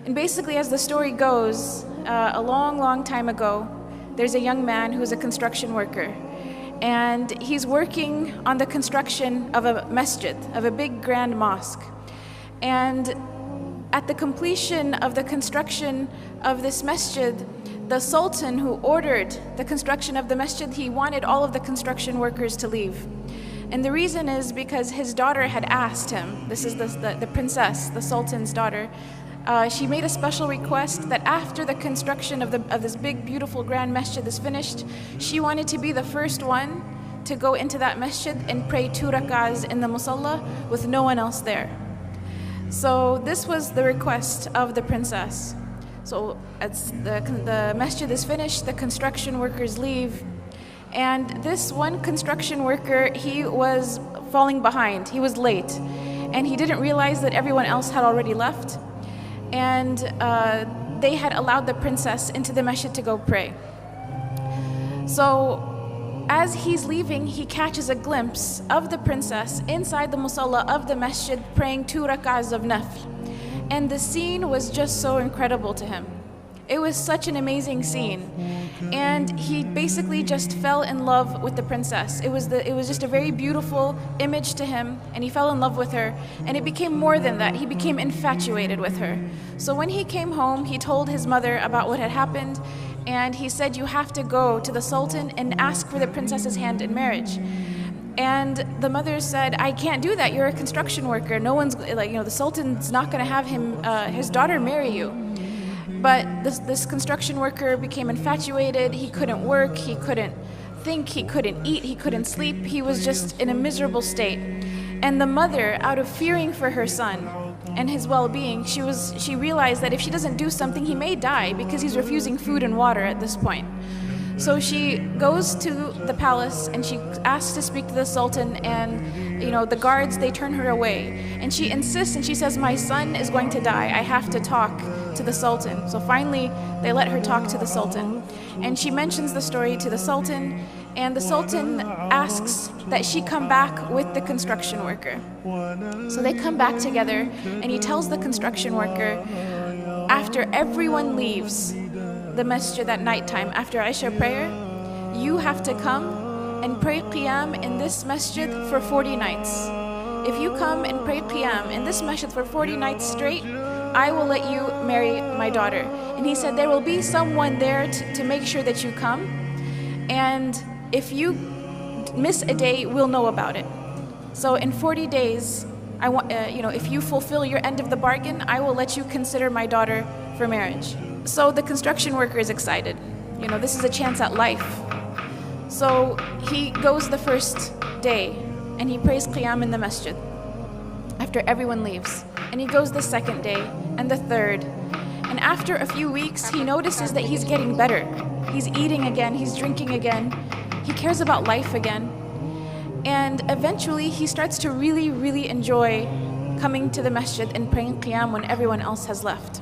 And basically, as the story goes, a long, long time ago, there's a young man who's a construction worker. And he's working on the construction of a masjid, of a big grand mosque. And at the completion of the construction of this masjid, the sultan who ordered the construction of the masjid, he wanted all of the construction workers to leave. And the reason is because his daughter had asked him, this is the princess, the sultan's daughter, she made a special request that after the construction of this big, beautiful, grand masjid is finished, she wanted to be the first one to go into that masjid and pray 2 rak'ahs in the musalla with no one else there. So this was the request of the princess. So as the masjid is finished, the construction workers leave. And this one construction worker, he was falling behind. He was late. And he didn't realize that everyone else had already left. And they had allowed the princess into the masjid to go pray. So as he's leaving, he catches a glimpse of the princess inside the musalla of the masjid praying 2 rak'ahs of nafl. And the scene was just so incredible to him. It was such an amazing scene. And he basically just fell in love with the princess. It was just a very beautiful image to him, and he fell in love with her. And it became more than that. He became infatuated with her. So when he came home, he told his mother about what had happened, and he said, "You have to go to the sultan and ask for the princess's hand in marriage." And the mother said, "I can't do that. You're a construction worker. No one's the sultan's not going to have his daughter marry you." But this construction worker became infatuated. He couldn't work. He couldn't think. He couldn't eat. He couldn't sleep. He was just in a miserable state. And the mother, out of fearing for her son and his well-being, she realized that if she doesn't do something, he may die because he's refusing food and water at this point. So she goes to the palace and she asks to speak to the sultan, and the guards, they turn her away. And she insists and she says, "My son is going to die. I have to talk to the sultan." So finally, they let her talk to the sultan. And she mentions the story to the sultan, and the sultan asks that she come back with the construction worker. So they come back together, and he tells the construction worker, after everyone leaves the masjid at nighttime, after Isha prayer, you have to come and pray qiyam in this masjid for 40 nights. If you come and pray qiyam in this masjid for 40 nights straight, I will let you marry my daughter. And he said there will be someone there to make sure that you come, and if you miss a day, we'll know about it. So in 40 days, I want, if you fulfill your end of the bargain, I will let you consider my daughter for marriage. So the construction worker is excited. This is a chance at life. So he goes the first day and he prays qiyam in the masjid after everyone leaves. And he goes the second day and the third. And after a few weeks, he notices that he's getting better. He's eating again, he's drinking again. He cares about life again. And eventually he starts to really, really enjoy coming to the masjid and praying qiyam when everyone else has left.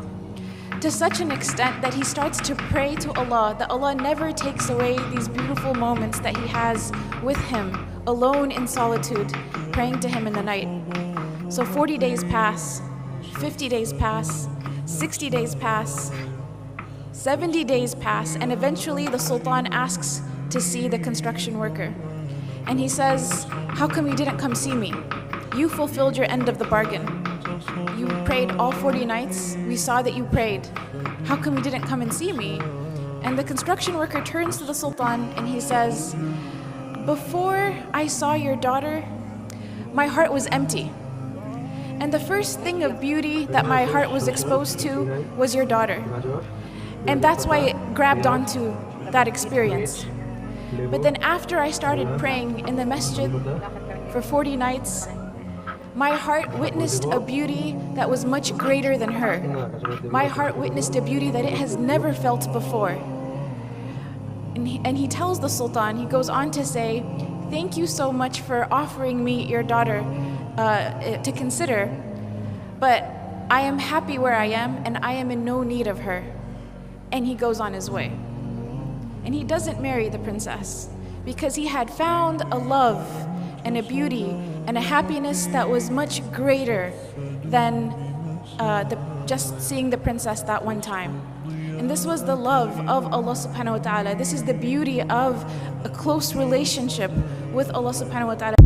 To such an extent that he starts to pray to Allah, that Allah never takes away these beautiful moments that he has with him, alone in solitude, praying to him in the night. So 40 days pass, 50 days pass, 60 days pass, 70 days pass, and eventually the sultan asks to see the construction worker. And he says, "How come you didn't come see me? You fulfilled your end of the bargain. You prayed all 40 nights. We saw that you prayed. How come you didn't come and see me?" And the construction worker turns to the sultan and he says, "Before I saw your daughter, my heart was empty. And the first thing of beauty that my heart was exposed to was your daughter. And that's why it grabbed onto that experience. But then after I started praying in the masjid for 40 nights, my heart witnessed a beauty that was much greater than her. My heart witnessed a beauty that it has never felt before." And he tells the sultan, he goes on to say, "Thank you so much for offering me your daughter to consider, but I am happy where I am and I am in no need of her." And he goes on his way. And he doesn't marry the princess because he had found a love and a beauty and a happiness that was much greater than just seeing the princess that one time. And this was the love of Allah subhanahu wa ta'ala. This is the beauty of a close relationship with Allah subhanahu wa ta'ala.